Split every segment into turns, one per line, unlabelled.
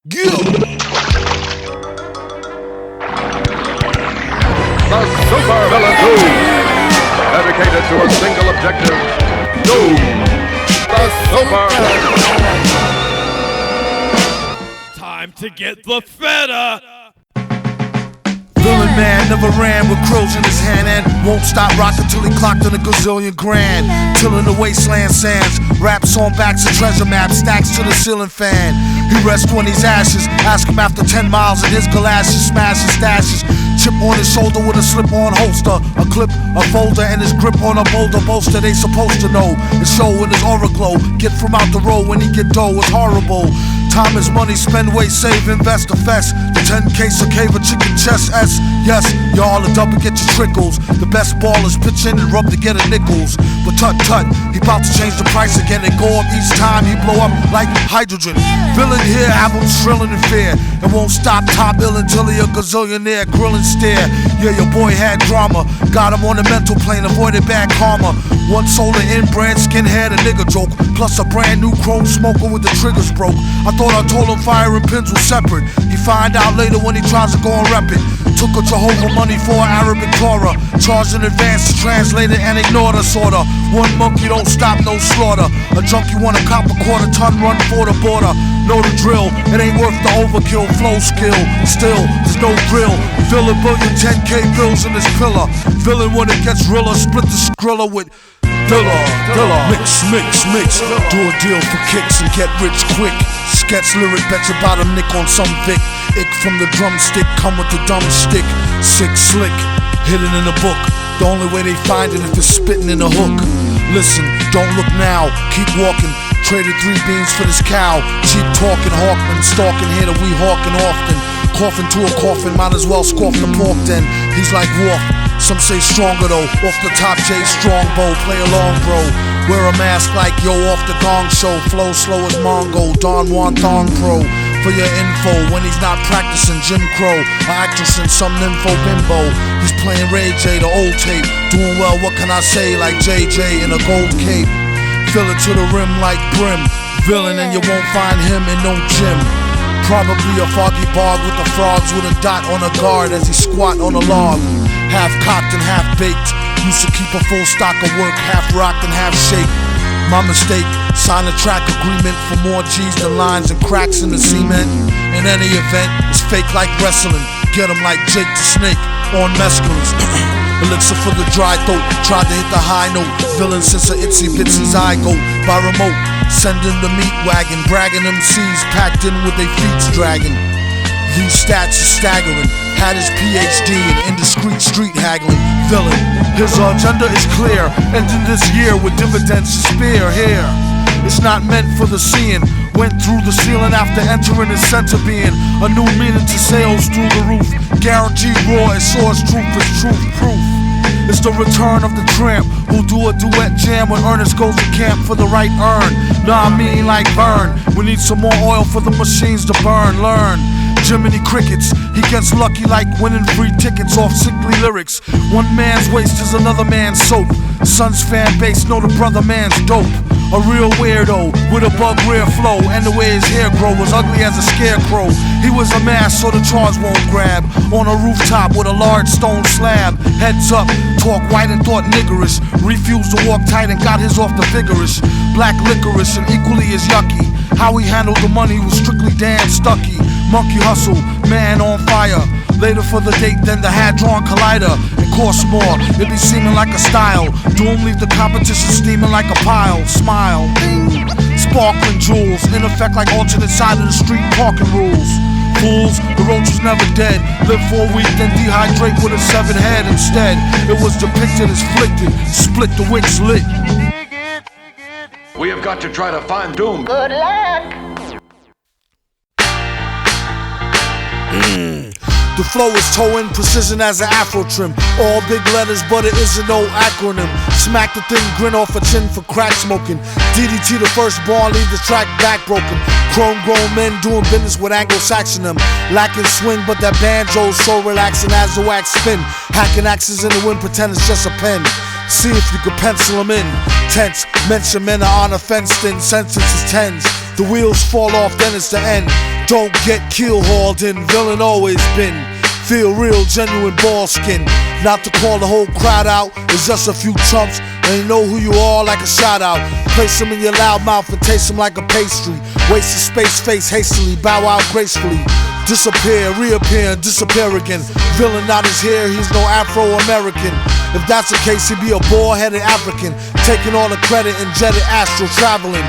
The SUPERVILLAIN 2, dedicated to a single objective, doom. The SUPERVILLAIN.
Time to get the feta.
Villain man never ran with crows in his hand and won't stop rocking till he clocked in a gazillion grand. Tilling the wasteland sands, raps on backs of treasure maps, stacks to the ceiling fan. He rests on these ashes, ask him after 10 miles in his galoshes, smash his stashes. Chip on his shoulder with a slip-on holster, a clip, a folder, and his grip on a boulder bolster. They supposed to know, and show in his aura glow. Get from out the road when he get dough, it's horrible. Time is money, spend, wait, save, invest, or fest. The 10K so cave a chicken chest S. Yes, y'all are double get your trickles. The best ballers pitch in and rub to get a nickels. But tut, he bout to change the price again and go up each time he blow up like hydrogen. Villain here, have him shrilling in fear, and won't stop top ill until he a gazillionaire. Grill and stare, yeah, your boy had drama. Got him on the mental plane, avoided bad karma. One solar inbred skinhead, a nigga joke, plus a brand new chrome smoker with the triggers broke. I thought I told him fire and pins were separate. He find out later when he tries to go and rep it. Took a Jehovah money for an Arabic Torah, charged in advance to translate it and ignored us order. One monkey don't stop, no slaughter. A junkie want a cop a quarter ton, run for the border. Know the drill, it ain't worth the overkill. Flow skill, still, there's no thrill. Fill a billion 10K bills in this pillar. Villain when it gets realer, split the skrilla with Dilla. Mix. Do a deal for kicks and get rich quick. Sketch lyric, bet your bottom nick on some Vic. Ick from the drumstick, come with the dumb stick. Sick, slick, hidden in a book. The only way they find it if it's spitting in a hook. Listen, don't look now, keep walking. Traded 3 beans for this cow. Cheap talking, Hawkman, stalking here that we hawking often. Coughing to a coffin, might as well scoff the pork then. He's like Wolf, some say stronger though. Off the top J Strongbow, play along bro. Wear a mask like yo off the gong show. Flow slow as Mongo, Don Juan Thong Pro. For your info, when he's not practicing Jim Crow, an actress in some nympho bimbo. He's playing Ray J, the old tape. Doing well, what can I say, like JJ in a gold cape. Fill it to the rim like brim. Villain and you won't find him in no gym. Probably a foggy bog with the frogs with a dot on a guard as he squat on a log. Half cocked and half baked. Used to keep a full stock of work, half rocked and half shaped. My mistake, sign a track agreement for more G's than lines and cracks in the cement. In any event, it's fake like wrestling. Get him like Jake the Snake on mescalines. Elixir for the dry throat, tried to hit the high note. Villain since a itsy bitsy zygote. By remote, sending the meat wagon. Bragging MCs packed in with their feet dragging. These stats are staggering. Had his PhD in indiscreet street haggling. Villain, his agenda is clear. Ending this year with dividends to spare here. It's not meant for the seeing. Went through the ceiling after entering his center being. A new meaning to sales through the roof. Guaranteed raw as source truth is truth proof. It's the return of the tramp who'll do a duet jam when Ernest goes to camp for the right earn. Nah, I mean like Vern. We need some more oil for the machines to burn. Learn Jiminy Crickets, he gets lucky like winning free tickets off sickly lyrics. One man's waste is another man's soap. Son's fan base know the brother man's dope. A real weirdo with a bug rear flow, and the way his hair grow was ugly as a scarecrow. He was a mask so the charge won't grab. On a rooftop with a large stone slab. Heads up, talk white and thought niggerish. Refused to walk tight and got his off the vigorous. Black licorice and equally as yucky. How he handled the money was strictly damn stucky. Monkey hustle, man on fire. Later for the date than the Hadron Collider. It costs more, it be seeming like a style. Doom leave the competition steaming like a pile. Smile, ding. Sparkling jewels, in effect like alternate side of the street parking rules. Fools, the roach was never dead. Live for a week, then dehydrate with a severed head instead. It was depicted as flicted, split the wicks lit.
We have got to try to find Doom.
Good luck.
The flow is toe-in, precision as an afro trim. All big letters, but it isn't no acronym. Smack the thing, grin off a chin for crack smoking. DDT the first bar, leave the track back broken. Chrome grown men doing business with Anglo-Saxon them. Lacking swing, but that banjo's so relaxing as the wax spin. Hacking axes in the wind, pretend it's just a pen. See if you could pencil them in. Tense, mention men are on a fence, then sentence is tens. The wheels fall off, then it's the end. Don't get keel hauled in, villain always been. Feel real, genuine BALLSKIN. Not to call the whole crowd out, it's just a few chumps, and you know who you are like a shout out. Place them in your loud mouth and taste them like a pastry. Waste of space, face hastily, bow out gracefully. Disappear, reappear, and disappear again. Villain not his hair, he's no Afro-American. If that's the case, he'd be a bald-headed African, taking all the credit and jetted astral traveling.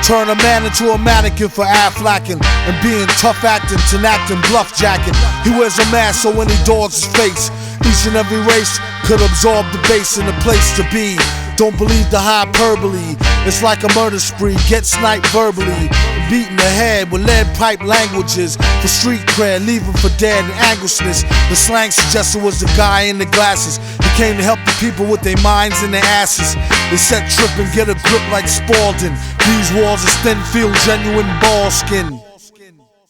Turn a man into a mannequin for Afflacking and being tough acting, acting, bluff jacking. He wears a mask so when he dogs his face, each and every race could absorb the base and the place to be. Don't believe the hyperbole, it's like a murder spree. Get sniped verbally, beaten the head with lead pipe languages. For street cred, leave him for dead and anguishness. The slang suggested was the guy in the glasses. He came to help the people with their minds and their asses. They set trip and get a grip like Spalding. These walls are thin, feel genuine BALLSKIN.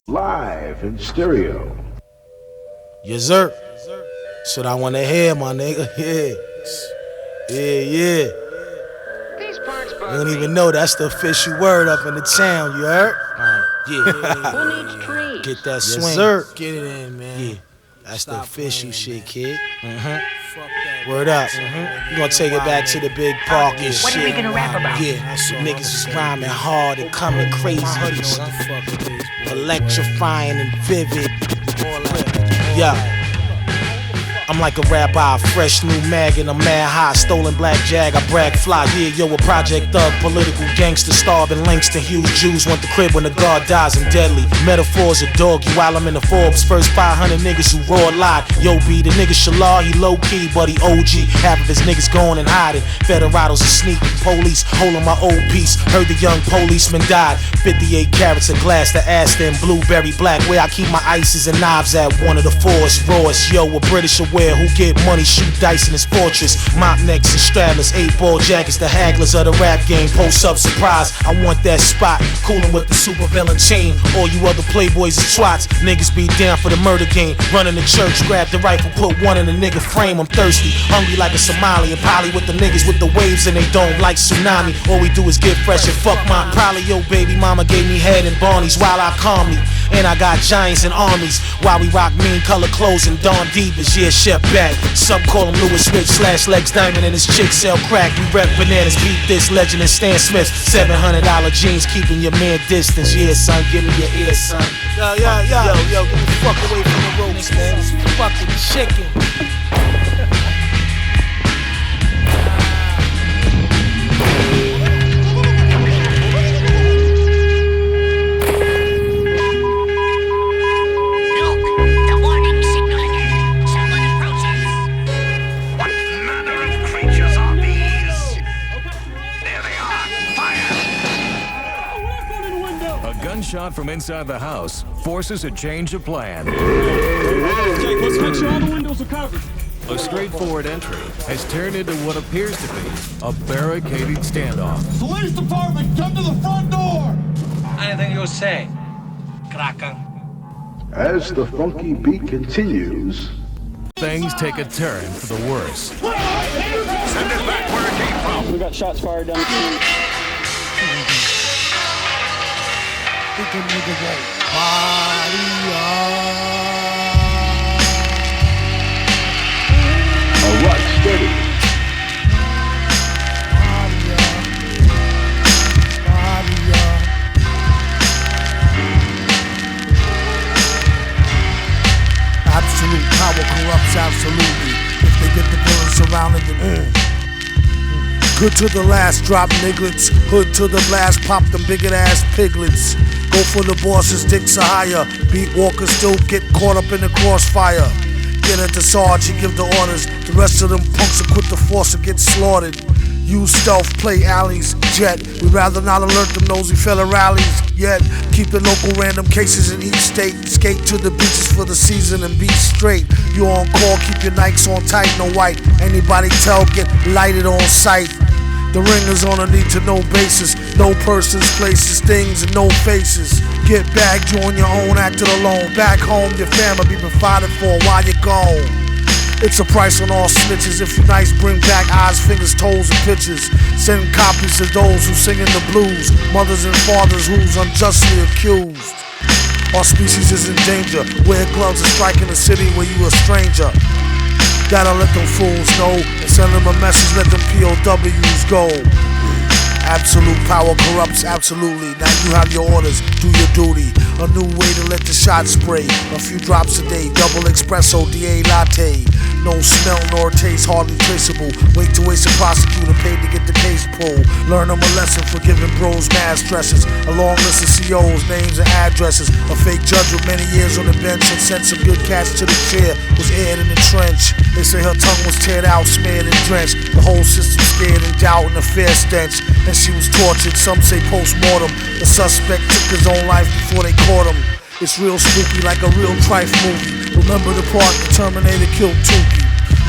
Live in stereo.
YESSIR. Shit I wanna hear, my nigga. Yeah. You don't even know that's the official word up in the town, you heard? Yeah.
Who needs trees?
Get that swing.
YESSIR. Get it in, man.
Yeah. That's the official shit, kid.
Word up.
You gonna take it back to the big park and shit.
What are we gonna rap about?
Yeah, niggas is rhyming hard and coming crazy. Electrifying and vivid. Yeah. I'm like a rabbi, fresh new mag and I'm mad high. Stolen black jag, I brag fly. Yeah, yo, a project thug, political gangster, starving Langston Hughes. Jews want the crib when the guard dies and deadly. Metaphors a doggy while I'm in the Forbes. First 500 niggas who raw lied. Yo, B, the nigga Shalar, he low key, but he OG. Half of his niggas going and hiding. Federados are sneaking, police holding my old piece. Heard the young policeman died. 58 carats of glass, the Aston, blueberry black. Where I keep my ices and knives at one of the fours. Rawest, yo, a British who get money, shoot dice in his fortress. Mop necks and straddlers, 8-ball jackets, the hagglers of the rap game. Post up surprise, I want that spot. Coolin' with the supervillain chain. All you other playboys and twats, niggas be down for the murder game. Running the church, grab the rifle, put one in the nigga frame. I'm thirsty, hungry like a Somali. And probably with the niggas with the waves and they don't like tsunami. All we do is get fresh and fuck mine. Probably your baby mama gave me head and Barney's while I calmly. And I got giants and armies while we rock mean color clothes and Dawn Divas. Yeah, Chef back. Some call him Louis Rich / Lex Diamond and his chick sell crack. We rep bananas, beat this legend and Stan Smith. $700 jeans keeping your man distance. Yeah, son, give me your ear, son. Yo, get the fuck away from the ropes, man. This fucking chicken.
Gunshot from inside the house forces a change of plan.
Jake, let's make sure all the windows are covered.
A straightforward entry has turned into what appears to be a barricaded standoff.
Police department, come to the front door!
Anything you say, Kraken.
As the funky beat continues,
Things take a turn for the worse.
Send it back where it came from.
We got shots fired down the street.
alright, steady.
Absolute power corrupts absolutely. If they get the villain surrounding them. Good to the last, drop nigglets. Hood to the blast, pop them bigot ass piglets. Go for the bosses, dicks are higher. Beat walkers still get caught up in the crossfire. Get at the Sarge, he give the orders. The rest of them punks will quit the force and get slaughtered. Use stealth, play alleys, jet. We'd rather not alert them nosy fella rallies. Yet, keep the local random cases in each state. Skate to the beaches for the season and be straight. You on call, keep your Nikes on tight, no white. Anybody tell, get lighted on sight. The ringers on a need to know basis. No persons, places, things, and no faces. Get back, you on your own, acted alone. Back home, your family be provided for while you're gone. It's a price on all snitches. If you nice, bring back eyes, fingers, toes, and pictures. Send copies to those who singing the blues. Mothers and fathers who's unjustly accused. Our species is in danger. Wear gloves and strike in the city where you a stranger. Gotta let them fools know and send them a message, let them POWs go. Absolute power corrupts absolutely. Now you have your orders, do your duty. A new way to let the shot spray. A few drops a day, double espresso, DA latte. No smell nor taste, hardly traceable. Wait to waste a prosecutor paid to get the case pulled. Learn them a lesson for giving bros mad stresses. A long list of COs, names and addresses. A fake judge with many years on the bench and sent some good cats to the chair. Was aired in the trench. They say her tongue was teared out, smeared and drenched. The whole system scared and doubt and a fear stench. And she was tortured, some say post-mortem. The suspect took his own life before they caught him. It's real spooky like a real trife movie. Remember the part the Terminator killed Tukey.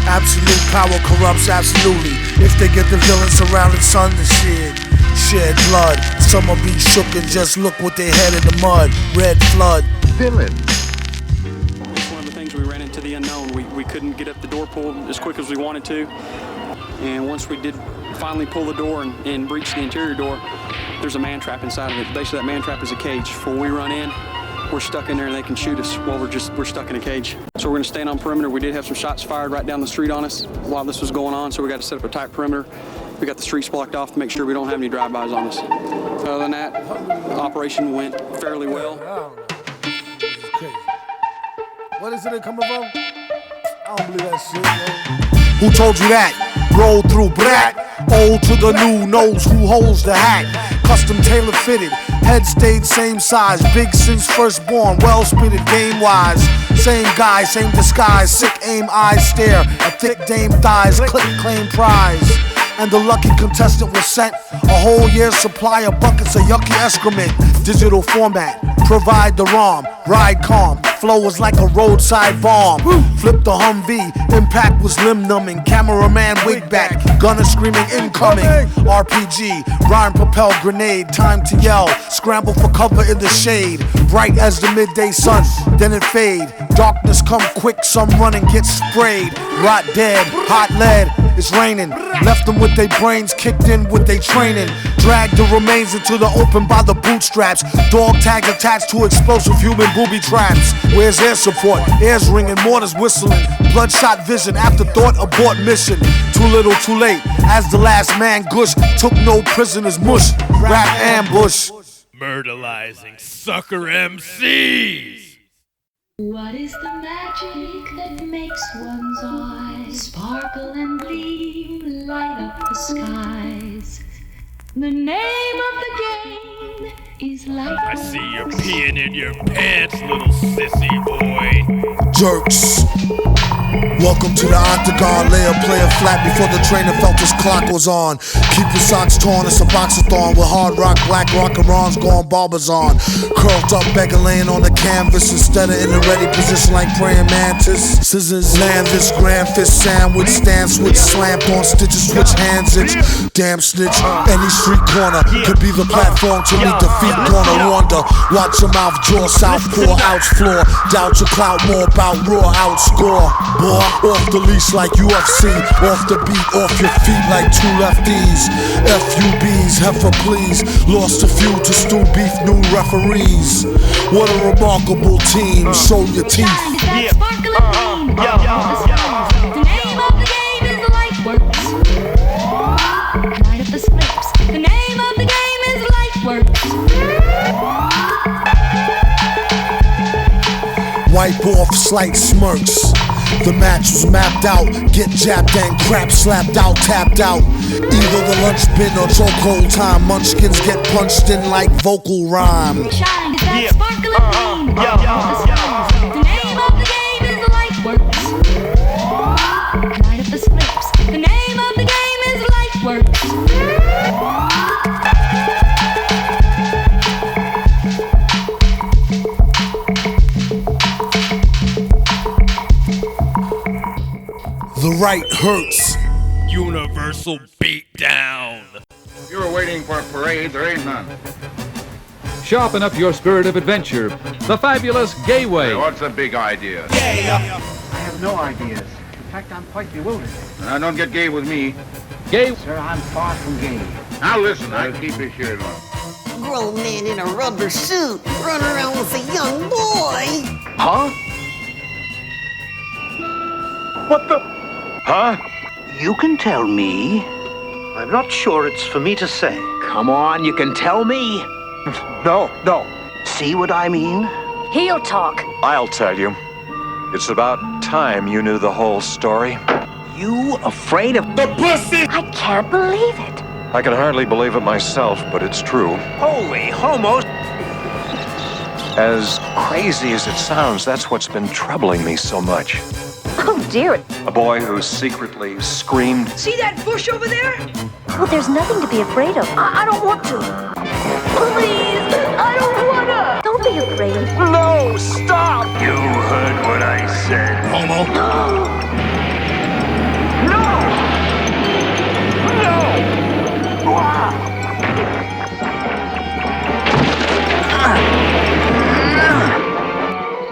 Absolute power corrupts absolutely. If they get the villain surrounded son to shed blood. Some will be shook and just look with their head in the mud. Red flood.
Villain.
It's one of the things we ran into the unknown. We couldn't get up the door pull as quick as we wanted to. And once we did finally pull the door and breach the interior door, there's a man trap inside of it. Basically that man trap is a cage. Before we run in, we're stuck in there and they can shoot us while we're stuck in a cage. So we're gonna stand on perimeter. We did have some shots fired right down the street on us while this was going on, so we got to set up a tight perimeter. We got the streets blocked off to make sure we don't have any drive-bys on us. Other than that, the operation went fairly well.
What is it that coming from? I don't believe that shit, yo. Who told you that? Roll through brat. Old to the new, knows who holds the hat. Custom tailor fitted, head stayed same size. Big since first born, well spitted game wise. Same guy, same disguise. Sick aim, eyes stare. A thick dame thighs, click claim prize. And the lucky contestant was sent a whole year's supply of buckets of yucky excrement. Digital format, provide the ROM. Ride calm, flow was like a roadside bomb. Flip the Humvee, impact was limb numbing. Cameraman wig back, gunner screaming incoming. RPG, rhyme propelled grenade, time to yell. Scramble for cover in the shade. Bright as the midday sun, then it fade. Darkness come quick, some running get sprayed. Rot dead, hot lead, it's raining. Left them with their brains kicked in with their training. Dragged the remains into the open by the bootstraps. Dog tag attached to explosive human booby traps. Where's air support? Air's ringing, mortars whistling. Bloodshot vision, afterthought, abort mission. Too little, too late. As the last man gush, took no prisoners, mush. Rap ambush.
Murderizing sucker MCs.
What is the magic that makes one's eyes sparkle and gleam, light up the skies? The name of the game is LIGHTWORKS.
I see you peeing in your pants, little sissy boy.
Jerks. Welcome to the octagon, lay a player flat before the trainer felt his clock was on. Keep your socks torn, it's a boxathon with hard rock, black rockerons going barbers on. Curled up, beggar laying on the canvas instead of in the ready position like praying mantis. Scissors land this grand fist sandwich, stand switch, slamp on stitches, switch hands itch. Damn snitch, any street corner could be the platform to meet defeat. Gonna wonder, watch your mouth draw, southpaw, outs floor. Doubt your clout more about raw outscore. Boy, off the leash like UFC, off the beat, off your feet like two lefties. FUBs, heifer please, lost a few to stew beef, new referees. What a remarkable team, show your teeth.
The name of the game is LIGHTWORKS. Night of the slips. The name of the game is LIGHTWORKS.
Wipe off slight smirks. The match was mapped out, get jabbed and crap slapped out, tapped out. Either the lunch bin or chokehold time. Munchkins get punched in like vocal rhyme.
Shine is that sparkling beam. The name of the game is LIGHTWORKS. Night of the slips. The name of the game is LIGHTWORKS.
The right hurts.
Universal beatdown.
If you're waiting for a parade, there ain't none.
Sharpen up your spirit of adventure. The fabulous Gay Way.
Hey, what's the big idea?
I have no ideas. In fact, I'm quite bewildered.
Don't get gay with me.
Gay.
Sir, I'm far from gay.
Now listen, I'll keep this here long.
grown man in a rubber suit running around with a young boy.
Huh? What the? Huh?
You can tell me. I'm not sure it's for me to say. Come on, you can tell me.
No.
See what I mean?
He'll talk.
I'll tell you. It's about time you knew the whole story.
You afraid of the pussy?
I can't believe it.
I can hardly believe it myself, but it's true.
Holy homos!
As crazy as it sounds, that's what's been troubling me so much.
Oh, dear.
A boy who secretly screamed.
See that bush over there? Well, there's nothing to be afraid of. I don't want to. Please, I don't wanna. Don't be afraid.
No, stop! You heard what I said, homo.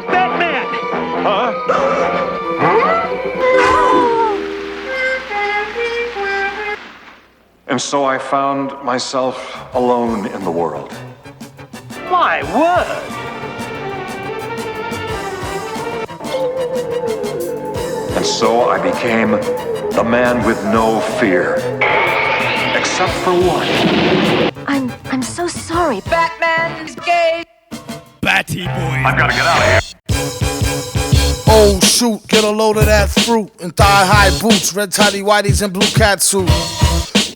Batman!
Huh? And so I found myself alone in the world.
My word!
And so I became the man with no fear. Except for one.
I'm so sorry. Batman's gay.
Batty boy.
I've got to get out of here.
Oh shoot, get a load of that fruit in thigh-high boots, red tighty whities and blue cat suit.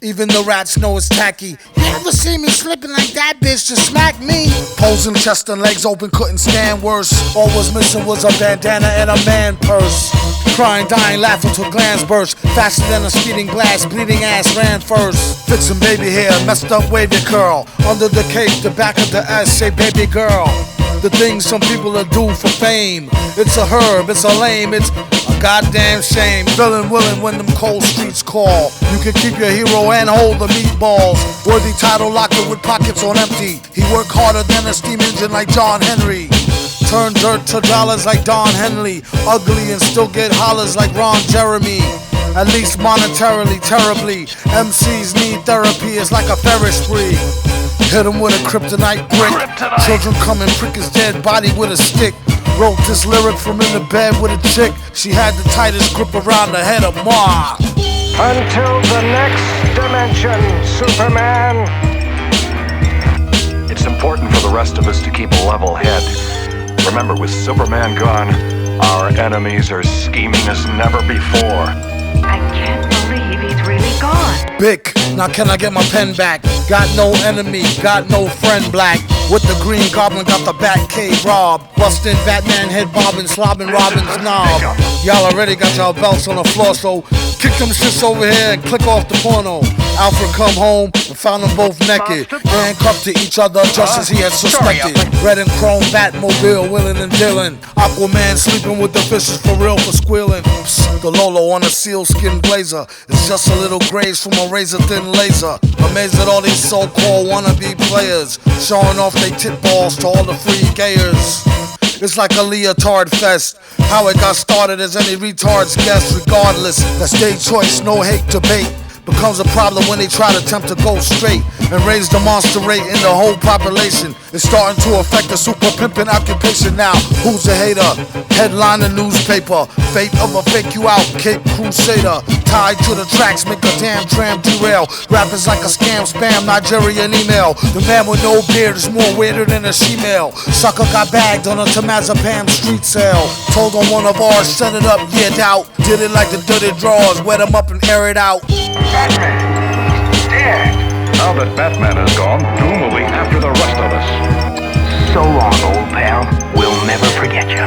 Even the rats know it's tacky. You ever see me slipping like that bitch to smack me? Posing chest and legs open, couldn't stand worse. All was missing was a bandana and a man purse. Crying, dying, laughing till glands burst. Faster than a speeding glass, bleeding ass ran first. Fixing baby hair, messed up wavy curl. Under the cape, the back of the S say baby girl. The things some people will do for fame. It's a herb, it's a lame, it's a goddamn shame. Feeling willing when them cold streets call. You can keep your hero and hold the meatballs. Worthy title locker with pockets on empty. He worked harder than a steam engine like John Henry. Turn dirt to dollars like Don Henley. Ugly and still get hollers like Ron Jeremy. At least monetarily, terribly. MCs need therapy, it's like a Ferris spree. Hit him with a kryptonite brick. Children come and prick his dead body with a stick. Wrote this lyric from in the bed with a chick. She had the tightest grip around the head of Ma.
Until the next dimension, Superman.
It's important for the rest of us to keep a level head. Remember, with Superman gone, our enemies are scheming as never before.
I can't believe he's really gone.
Bick, now can I get my pen back? Got no enemy, got no friend black. With the Green Goblin got the Batcave robbed. Bustin' Batman head bobbing, slobbing Robin's knob. Y'all already got y'all belts on the floor, so kick them shits over here and click off the porno. Alfred come home and found them both naked, handcuffed to each other just as he had suspected. Red and chrome Batmobile, willing and dealing. Aquaman sleeping with the fishes for real for squealing. Psst, the Lolo on a sealskin blazer is just a little graze from a razor-thin laser. Amazed at all these so-called wannabe players showing off they tit balls to all the free gayers. It's like a leotard fest. How it got started as any retard's guess. Regardless, that's their choice, no hate debate. Becomes a problem when they try to attempt to go straight and raise the monster rate in the whole population. It's starting to affect the super pimpin' occupation now. Who's a hater? Headline the newspaper. Fate of a fake you out Cape Crusader. Tied to the tracks, make a damn tram derail. Rappers like a scam, spam, Nigerian email. The man with no beard is more weirder than a she-male. Sucker got bagged on a Temazepam street sale. Told on one of ours, set it up, yeah, doubt. Did it like the dirty drawers, wet them up and air it out.
Batman, he's dead.
Now that Batman is gone, Doom will be after the rest of us.
So long, old pal. We'll never forget you.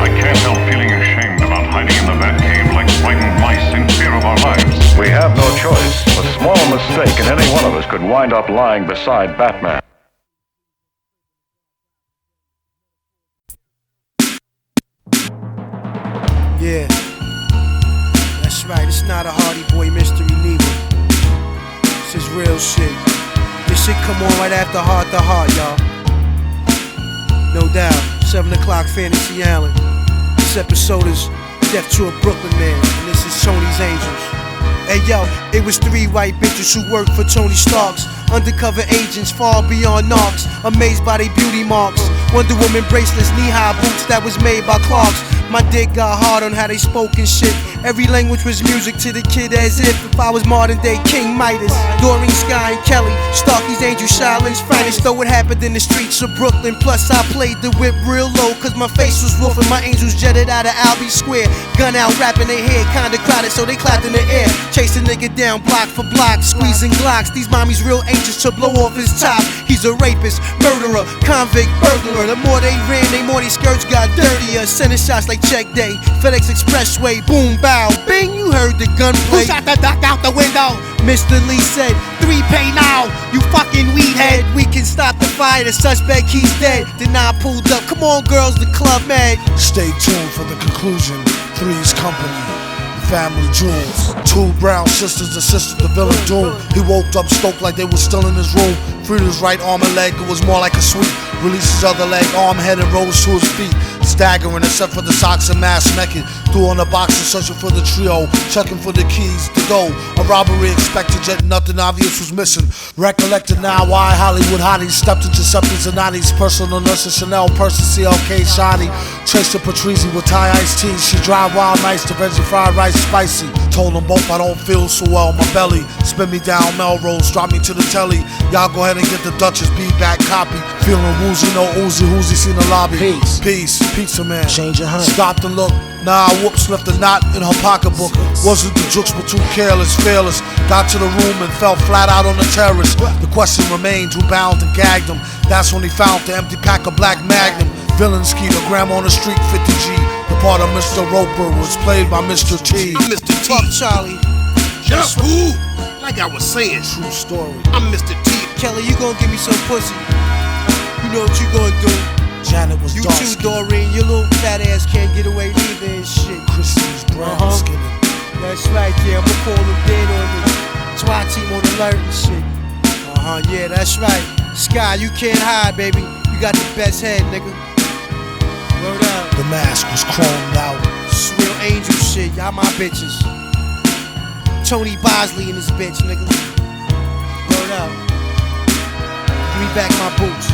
I can't help feeling ashamed about hiding in the Batcave like frightened mice in fear of our lives.
We have no choice. A small mistake and any one of us could wind up lying beside Batman.
Yeah. That's right, it's not a Hardy Boy mystery neither. This is real shit. This shit come on right after Heart to Heart, y'all. No doubt, 7 o'clock Fantasy Island. This episode is Death to a Brooklyn Man, and this is Tony's Angels. Hey yo, it was 3 white bitches who worked for Tony Stark's. Undercover agents far beyond knocks, amazed by their beauty marks. Wonder Woman bracelets, knee-high boots that was made by Clarks. My dick got hard on how they spoke and shit. Every language was music to the kid, as if I was modern day King Midas. Doreen, Sky, and Kelly, Starkey's Angel, Shaolin's finest. Though it happened in the streets of Brooklyn. Plus I played the whip real low, cause my face was wolfing. My angels jetted out of Albee Square. Gun out, rapping their head, kinda crowded, so they clapped in the air. Chased a nigga down block for block, squeezing Glocks. These mommies real anxious to blow off his top. He's a rapist, murderer, convict, burglar. The more they ran, the more these skirts got dirtier. Sending shots like check day, FedEx Expressway, boom, bow, bing, you heard the gunplay. Who shot the duck out the window? Mr. Lee said, 3 pay now, you fucking weed head. We can stop the fire, the suspect, he's dead. Then I pulled up, come on girls, the club mad.
Stay tuned for the conclusion. Three's Company, family jewels. 2 brown sisters assisted the villain Doom. He woke up stoked like they were still in his room. Freed his right arm and leg, it was more like a sweep. Released his other leg, arm, head, and rose to his feet. Staggering except for the socks and mask naked. Threw on the box and searching for the trio. Checking for the keys to go. A robbery expected, yet nothing obvious was missing. Recollected now why Hollywood hotties stepped into Giuseppe Zanotti's personal nurse and Chanel purse to CLK Shotty. Traced to Patrizzi with Thai iced tea. She drive wild nights to veggie fried rice spicy. Told them both I don't feel so well, my belly. Spin me down Melrose, drop me to the telly. Y'all go ahead and get the Duchess B-back copy. Feeling woozy, no oozy, who's seen the lobby. Peace, pizza man.
Change your hunt.
Stopped and looked. Nah, whoops, left a knot in her pocketbook. Wasn't the jokes were too careless, fearless. Got to the room and fell flat out on the terrace. The question remained, who bound and gagged him? That's when he found the empty pack of Black Magnum. Villain skeeter, grandma on the street, 50G. The part of Mr. Roper was played by Mr. T.
I'm Mr. T.
Fuck Charlie.
Shut up, fool. Like I was saying.
True story.
I'm Mr. T.
Kelly, you gonna give me some pussy. You know what you gonna do.
Janet was
you
dark
too, Doreen. Your little fat ass can't get away neither and shit.
Chrissy's brown skin.
That's right, yeah. I'ma call them dead on the SWAT team on alert and shit. Yeah, that's right. Sky, you can't hide, baby. You got the best head, nigga. Word up.
The mask was chromed out.
It's real angel shit. Y'all my bitches. Tony Bosley and his bitch, nigga. Word up. Give me back my boots.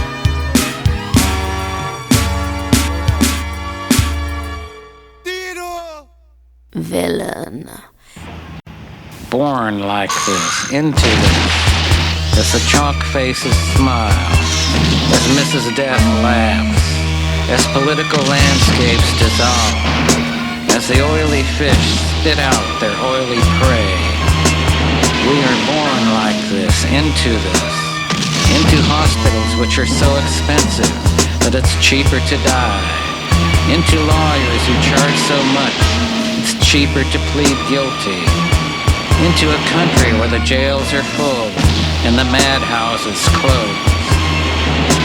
Villain. Born like this, into this, as the chalk faces smile, as Mrs. Death laughs, as political landscapes dissolve, as the oily fish spit out their oily prey. We are born like this, into hospitals which are so expensive that it's cheaper to die, into lawyers who charge so much it's cheaper to plead guilty, into a country where the jails are full and the madhouses closed,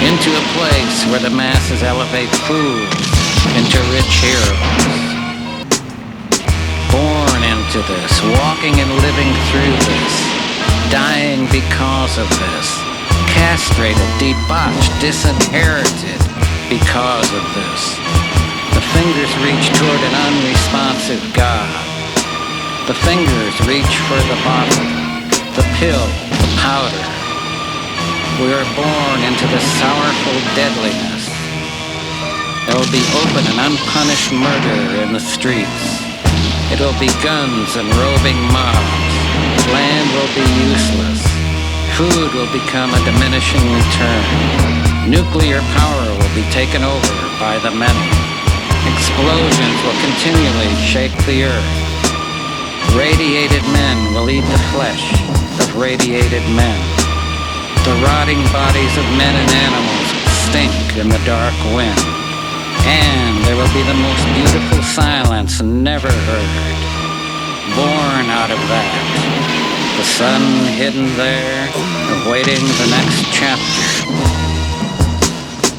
into a place where the masses elevate fools into rich heroes. Born into this, walking and living through this, dying because of this, castrated, debauched, disinherited because of this. The fingers reach toward an unresponsive God. The fingers reach for the bottle, the pill, the powder. We are born into the sorrowful deadliness. There will be open and unpunished murder in the streets. It will be guns and roving mobs. Land will be useless. Food will become a diminishing return. Nuclear power will be taken over by the many. Explosions will continually shake the earth. Radiated men will eat the flesh of radiated men. The rotting bodies of men and animals stink in the dark wind. And there will be the most beautiful silence never heard. Born out of that. The sun hidden there, awaiting the next chapter.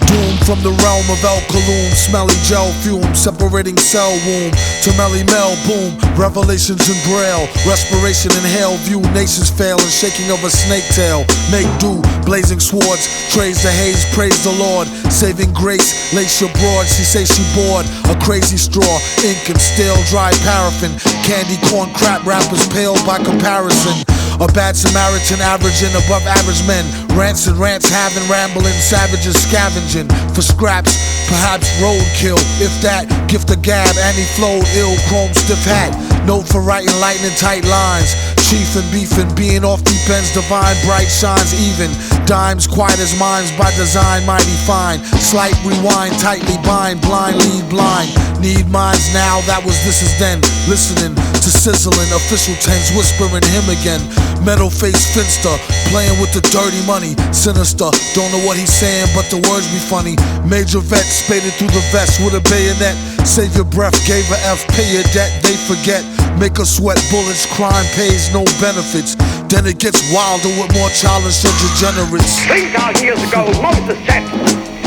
Doom From the realm of El Kaloon, smelly gel fume, separating cell womb to Melly Mel, boom, revelations in braille, respiration in hell view, nations fail and shaking of a snake tail. Make do, blazing swords, trays the haze, praise the Lord, saving grace, lace your broad, she say she bored, a crazy straw, ink and stale, dry paraffin, candy corn crap rappers pale by comparison. A bad Samaritan averaging above average men. Rants and rants having rambling savages scavenging for scraps, perhaps roadkill. If that, gift a gab and he flowed ill. Chrome stiff hat, note for writing lightning tight lines. Chief and beefing, being off deep ends, divine bright shines even. Dimes quiet as minds by design, mighty fine. Slight rewind, tightly bind, blind lead blind. Need minds now, that was this is then. Listening to sizzling, official tens whispering him again. Metal face finster, playing with the dirty money. Sinister, don't know what he's saying, but the words be funny. Major vet, spaded through the vest with a bayonet. Save your breath, gave a F, pay your debt, they forget. Make us sweat bullets, crime pays no benefits. Then it gets wilder with more childish and degenerates.
3,000 years ago, Moses said,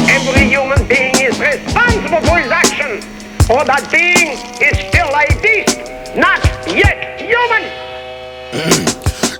every human being is responsible for his action, for that being is still a beast, not yet human.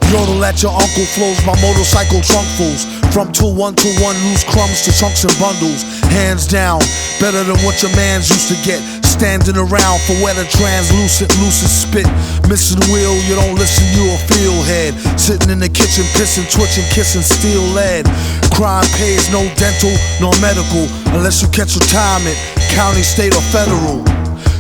Yodel at your uncle flows my motorcycle trunk fools. From 2-1-2-1 loose crumbs to chunks and bundles. Hands down, better than what your mans used to get. Standing around for weather translucent, lucid spit. Missing wheel, you don't listen, you a field head. Sitting in the kitchen, pissing, twitching, kissing steel lead. Crime pays no dental, nor medical, unless you catch retirement, county, state, or federal.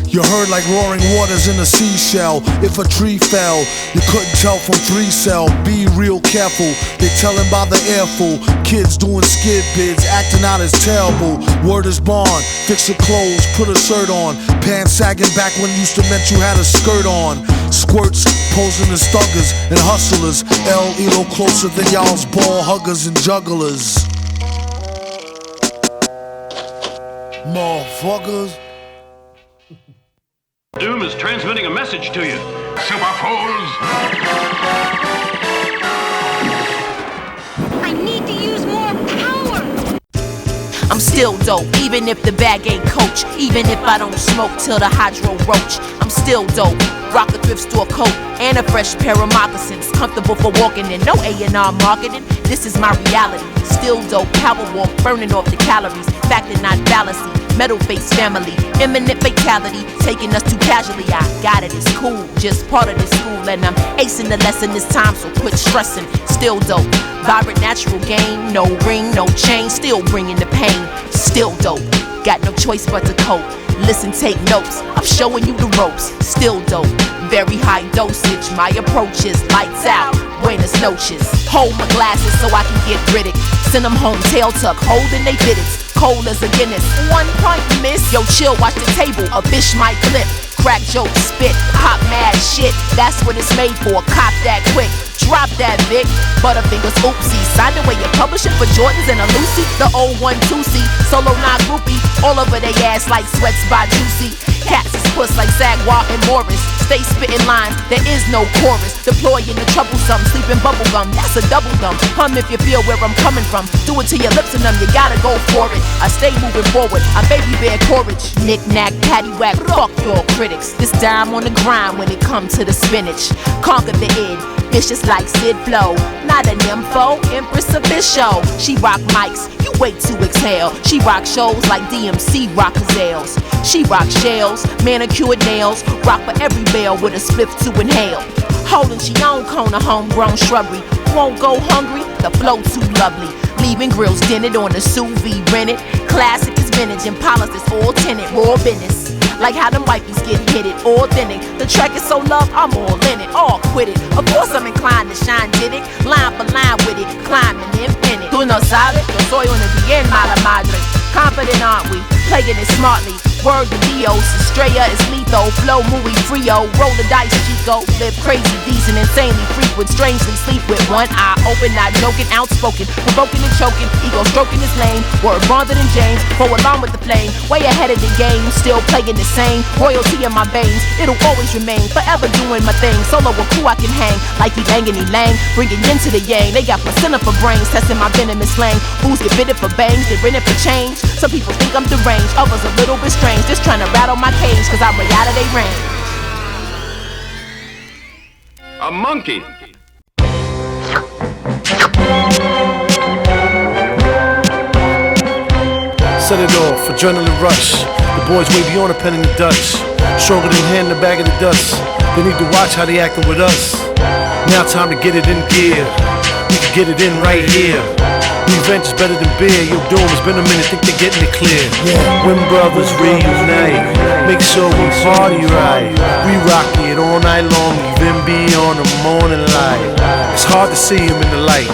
You heard like roaring waters in a seashell. If a tree fell, you couldn't tell from 3-cell. Be real careful, they tellin' by the airful. Kids doing skid bids, acting out as terrible. Word is bond, fix your clothes, put a shirt on. Pants sagging back when used to meant you had a skirt on. Squirts posing as thuggers and hustlers. El Elo closer than y'all's ball huggers and jugglers. Motherfuckers.
Doom is transmitting a message to you.
Super fools!
I need to use more power.
I'm still dope, even if the bag ain't coach. Even if I don't smoke till the hydro roach. I'm still dope. Rock a thrift store coat and a fresh pair of moccasins. Comfortable for walking in, no A&R marketing. This is my reality. Still dope, power walk, burning off the calories. Fact and not fallacy. Metal face family, imminent fatality, taking us too casually. I got it, it's cool, just part of this school. And I'm acing the lesson this time, so quit stressing. Still dope, vibrant natural game. No ring, no chain, still bringing the pain. Still dope, got no choice but to cope. Listen, take notes, I'm showing you the ropes. Still dope, very high dosage. My approach is lights out, buenas noches. Hold my glasses so I can get riddick. Send them home, tail tuck, holding they fitteds. Cold as a Guinness, 1 pint miss. Yo, chill, watch the table, a fish might clip. Crack joke, spit, pop mad shit. That's what it's made for, cop that quick. Drop that Vic, Butterfingers, oopsie. Signed away your publishing for Jordans and a Lucy. The 012C, solo not groupie. All over they ass like sweats by Juicy. Cats is puss like Sagwa and Morris. Stay spitting lines, there is no chorus. Deploying the troublesome, sleeping bubblegum, that's a double dumb. Hum if you feel where I'm coming from. Do it to your lips and them, you gotta go for it. I stay moving forward, I baby bear courage. Knick-knack, paddywhack, fuck your critics. This dime on the grind when it comes to the spinach. Conquer the id, vicious like Sid Flow. Not an info, Empress of this show. She rock mics, you wait to exhale. She rock shows like DMC rock gazelles. She rock shells, manicured nails. Rock for every bell with a spliff to inhale. Holding she own cone of homegrown shrubbery. Won't go hungry, the flow too lovely. Leaving grills dented on the sous vide rented. Classic is vintage and polished is all tinted. Raw business, like how them wifeys get hit it. Authentic, the track is so loved, I'm all in it. All quit it, of course I'm inclined to shine, did it. Line for line with it, climbing infinite. Tú no sabes, yo soy una bien mala madre. Confident aren't we, playing it smartly. Word to Dios, Estrella is lethal. Flow muy frio, roll the dice, Chico. Live crazy, decent, insanely frequent. Strangely sleep with one eye open, not joking, outspoken, provoking and choking. Ego stroking his lane. Word bonder than James, go along with the flame. Way ahead of the game, still playing the same. Royalty in my veins, it'll always remain. Forever doing my thing. Solo with who I can hang, like he banging, he lang. Bringing yin to the yang. They got placenta for brains, testing my venomous slang. Fools get bitted for bangs, they rented for change. Some people think I'm deranged, others a little bit strange. Just trying to rattle my cage, cause I'm way out of their range.
A monkey.
Set it off, adrenaline rush. The boys way beyond a pen in the Dutch. Stronger than hand in the bag of the dust. They need to watch how they acting with us. Now time to get it in gear. We can get it in right here. Revenge is better than beer. Yo, Doom, it's been a minute, think they're getting it clear. When brothers reunite, make sure we party right. We rock it all night long, even beyond the morning light. It's hard to see him in the light,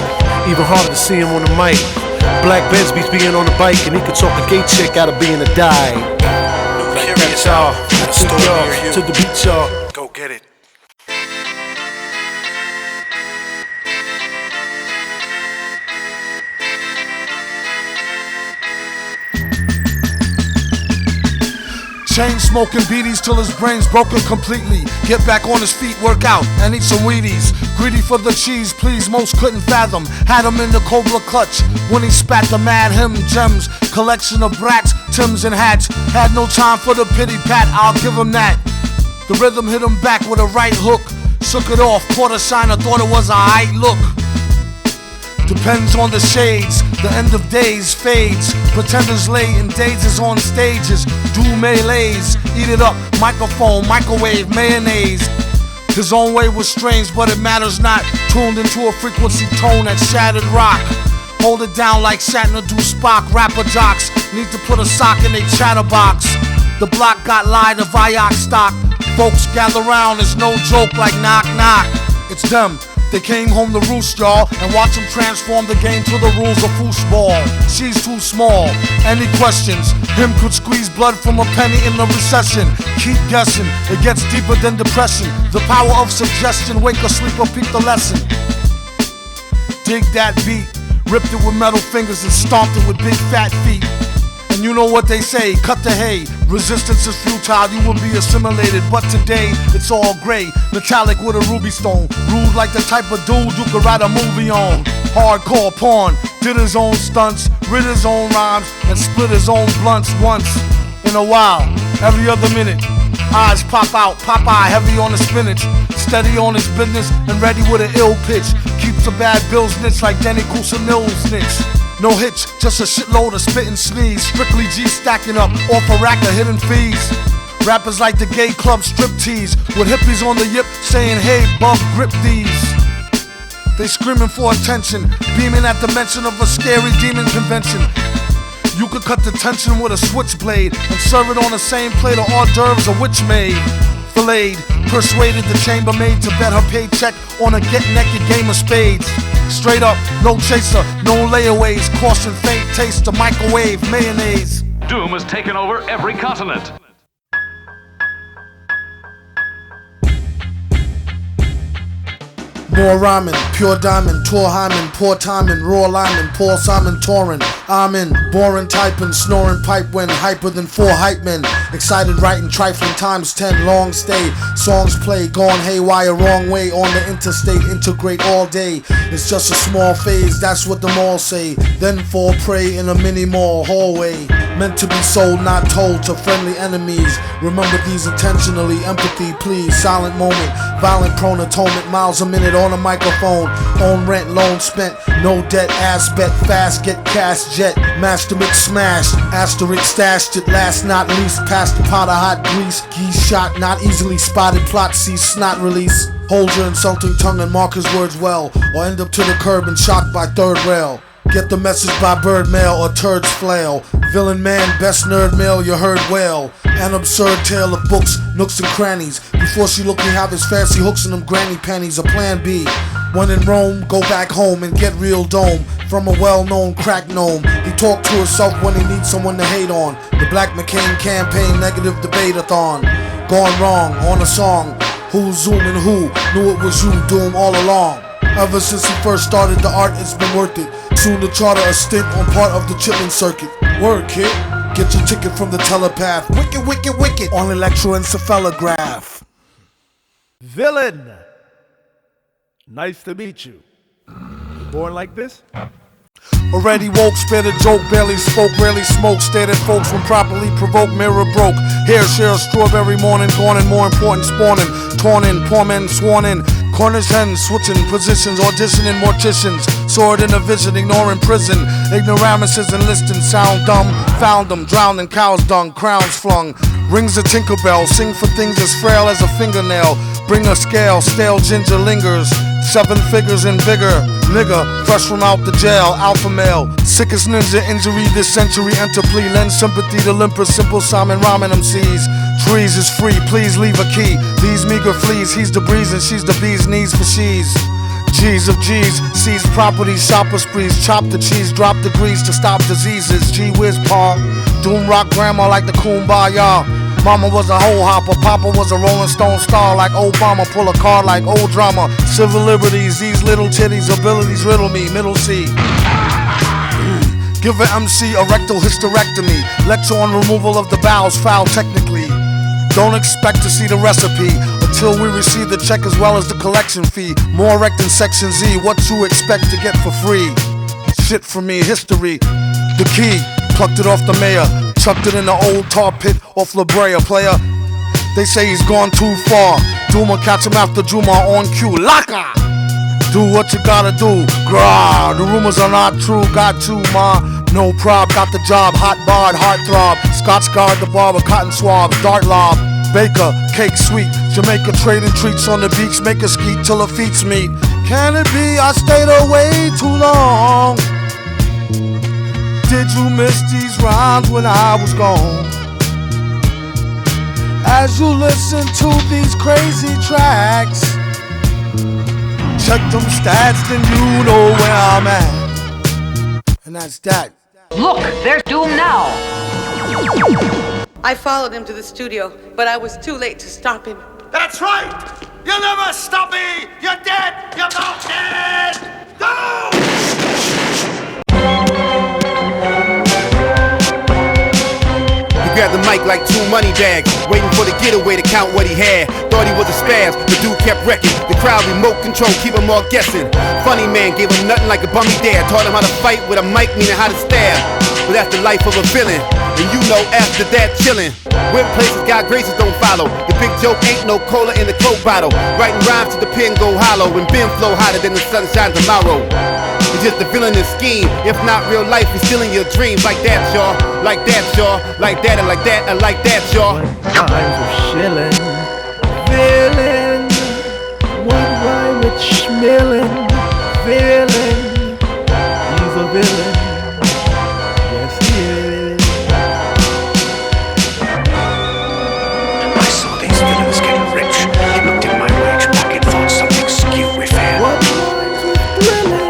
even harder to see him on the mic. Black Benz beats being on the bike, and he could talk a gay chick out of being a dyke. Curious, y'all. To the beat, y'all. Go get it.
Chain smoking beaties till his brain's broken completely. Get back on his feet, work out, and eat some Wheaties. Greedy for the cheese, please, most couldn't fathom. Had him in the Cobra clutch when he spat the mad him gems. Collection of brats, Tims and hats. Had no time for the pity pat, I'll give him that. The rhythm hit him back with a right hook. Shook it off, caught a shiner, thought it was a aight look. Depends on the shades, the end of days fades. Pretenders lay in dazes on stages. Do melees, eat it up, microphone, microwave, mayonnaise. His own way was strange, but it matters not. Tuned into a frequency tone that shattered rock. Hold it down like Shatner do Spock. Rapper jocks need to put a sock in they chatterbox. The block got lied of Vioxx stock. Folks gather round, it's no joke like knock knock. It's them. They came home to roost, y'all, and watch them transform the game to the rules of foosball. She's too small. Any questions? Him could squeeze blood from a penny in the recession. Keep guessing, it gets deeper than depression. The power of suggestion, wake a sleeper, peep the lesson. Dig that beat, ripped it with metal fingers and stomped it with big fat feet. And you know what they say, cut the hay. Resistance is futile, you will be assimilated. But today, it's all gray, metallic with a ruby stone. Rude like the type of dude you could write a movie on. Hardcore porn, did his own stunts, writ his own rhymes, and split his own blunts once in a while. Every other minute, eyes pop out, Popeye heavy on the spinach. Steady on his business and ready with an ill pitch. Keeps a bad bill snitch like Denny Kusanil snitch. No hitch, just a shitload of spit and sneeze. Strictly G stacking up off a rack of hidden fees. Rappers like the gay club striptease with hippies on the yip saying, hey, bub, grip these. They screaming for attention, beaming at the mention of a scary demon convention. You could cut the tension with a switchblade and serve it on the same plate of hors d'oeuvres a witch made. Filleted, persuaded the chambermaid to bet her paycheck on a get-naked game of spades. Straight up, no chaser, no layaways. Caution, faint taste, the microwave, mayonnaise.
Doom has taken over every continent.
More rhyming, pure diamond, tour hymen, poor timing, raw lineman, Paul Simon Torin. I'm in, boring typing, snoring pipe when hyper than 4 hype men. Excited writing, trifling times 10, long stay. Songs play, gone haywire, wrong way on the interstate. Integrate all day, it's just a small phase, that's what them all say. Then fall prey in a mini mall hallway. Meant to be sold, not told to friendly enemies. Remember these intentionally, empathy please. Silent moment, violent prone atonement, miles a minute on a microphone. Own rent, loan spent, no debt, ass bet, fast, get cash, jet. Master mix smashed, asterisk stashed it. Last not least, past the pot of hot grease. Geese shot, not easily spotted, plot see snot release. Hold your insulting tongue and mark his words well, or end up to the curb and shocked by third rail. Get the message by bird mail or turds flail. Villain man, best nerd mail you heard well. An absurd tale of books, nooks and crannies. Before she looked me have his fancy hooks in them granny panties. A plan B, When in Rome, go back home and get real dome from a well-known crack gnome. He talked to himself when he needs someone to hate on. The Black McCain campaign negative debate-a-thon. Gone wrong on a song. Who's zooming who? Knew it was you, Doom, all along. Ever since he first started the art, it's been worth it. Soon to charter a stint on part of the chillin' circuit. Word, kid. Get your ticket from the telepath. Wicked, wicked, wicked. On electroencephalograph.
Villain. Nice to meet you. Born like this?
Already woke, spit a joke, barely spoke, rarely smoked, stared at folks when properly provoked, mirror broke. Hair share, strawberry morning, gone and more important, spawning, torn in, poor men sworn in. Cornish hens, switching positions, auditioning morticians. Sword in a vision, ignoring prison. Ignoramuses enlisting, sound dumb. Found them, drowned in cow's dung, crowns flung. Rings a Tinkerbell, sing for things as frail as a fingernail. Bring a scale, stale ginger lingers. 7 figures and bigger. Nigga, fresh from out the jail, alpha male. Sickest ninja injury this century, enter plea. Lend sympathy to limper, simple Simon Ramen MCs. Trees is free, please leave a key. These meager fleas, he's the breeze and she's the bee's knees for she's. G's of G's, seize property, shopper sprees. Chop the cheese, drop the grease to stop diseases. Gee whiz pa, doom rock grandma like the Kumbaya. Mama was a hoe hopper, Papa was a Rolling Stone star like Obama. Pull a car like old drama. Civil liberties, these little titties, abilities riddle me, middle C. Give an MC a rectal hysterectomy. Lecture on removal of the bowels, foul technically. Don't expect to see the recipe until we receive the check as well as the collection fee. More wrecked than Section Z, what you expect to get for free. Shit for me, history. The key, plucked it off the mayor. Chucked it in the old tar pit off La Brea, player. They say he's gone too far. Duma catch him after Juma on cue. Laka! Do what you gotta do. Grah, the rumors are not true. Got to, ma. No prob, got the job. Hot barred, heart throb. Scotch guard, the barber, cotton swab. Dart lob. Baker, cake sweet. Jamaica trading treats on the beach. Make a skeet till her feet meet. Can it be I stayed away too long? Did you miss these rhymes when I was gone? As you listen to these crazy tracks, check them stats, then you know where I'm at. And that's that.
Look, there's Doom now.
I followed him to the studio, but I was too late to stop him.
That's right! You'll never stop me! You're dead! You're both dead! Go!
Grabbed the mic like 2 money bags, waiting for the getaway to count what he had. Thought he was a spaz, the dude kept wrecking. The crowd remote control, keep them all guessing. Funny man gave him nothing like a bummy dare. Taught him how to fight with a mic, meaning how to stab. But that's the life of a villain, and you know after that chillin'. Went places God graces don't follow. The big joke ain't no cola in the Coke bottle. Writing rhymes to the pen go hollow, and Ben flow hotter than the sunshine tomorrow. It's just a villainous scheme. If not real life, he's stealing your dreams. Like that, y'all. Like that, y'all. Like that, and like that, and like that, y'all.
Times of shilling. Villain. What rhyme with schmilling? Villain. He's a villain. Yes, he is.
I saw these villains getting rich. Looked in my wage pocket, thought something skew with fair.
What rhymes with thrilling?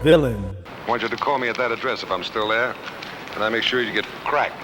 Villain. I want you to call me at that address if I'm still there, and I make sure you get cracked.